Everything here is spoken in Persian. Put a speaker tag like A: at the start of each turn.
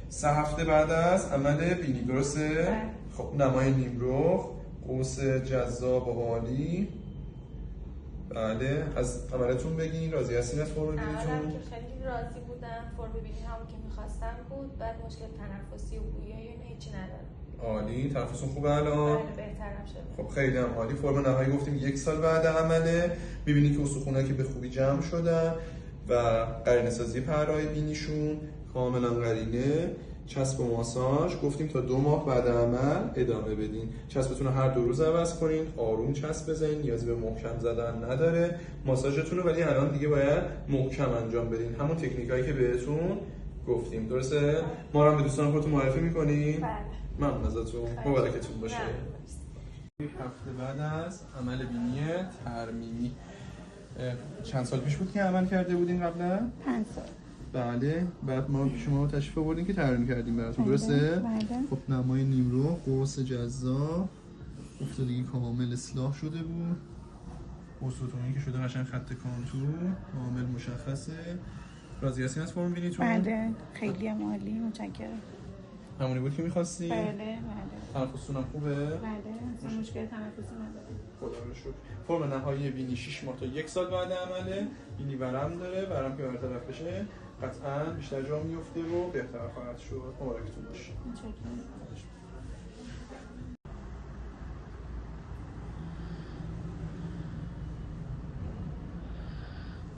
A: 3 هفته بعد از عمل بینی، درسته؟ خب نمای نیمرخ، قوس جذاب و عالی. بله، از عملتون بگین، راضی هستین از فرم بینیتون؟
B: اولا که خیلی راضی بودم، فرم بینی همون که میخواستم بود، بعد مشکل تنفسی و بویایی و هیچی ندارم.
A: عالی، تنفستون خوبه الان؟
B: بله بهترم شده.
A: خب خیلی هم عالی. فرم نهایی گفتیم 1 سال بعد عمله. میبینی که استخونایی که به خوبی جمع شدن و قرینه سازی پرهای بینیشون کاملا قرینه. چسب و ماساژ گفتیم تا 2 ماه بعد عمل ادامه بدین. چسبتون رو هر 2 روز عوض کنین، آروم چسب بزنین، نیازی به محکم زدن نداره. ماساژتون رو ولی الان دیگه باید محکم انجام بدین، همون تکنیکایی که بهتون گفتیم، درسته؟ ما رو هم به دوستان خودتون معرفی می‌کنین؟
B: بله.
A: ممنون ازتون. مبارکتون باشه. 1 هفته بعد از عمل بینی ترمیمی. چند سال پیش بود که عمل کرده بودین قبلا؟
C: 5 سال.
A: بله، بعد ما شما تشریف آوردین که ترمیم کردیم براتون، درسته؟
C: بله.
A: خب نمای نیمرو، قوس جذاب، افتادگی کامل اصلاح شده بود. قوس‌وتومانی که شده قشنگ خط کانتور، کامل مشخصه. راضی هستین از فرم بینیتون؟
C: بله، خیلی عالی، متشکرم.
A: همونی بود که می‌خواستین؟
C: بله.
A: تنفستون هم خوبه؟
C: بله، اصلا مشکل تنفسی نداره.
A: خدا رو شکر. فرم نهایی بینی 6 ماه تا 1 سال بعد عمله. بینی ورم داره، ورم که برطرف بشه قطعاً بیشتر جا میفته و بهتر خواهد شد. مبارکتون باشه.
C: متشکرم.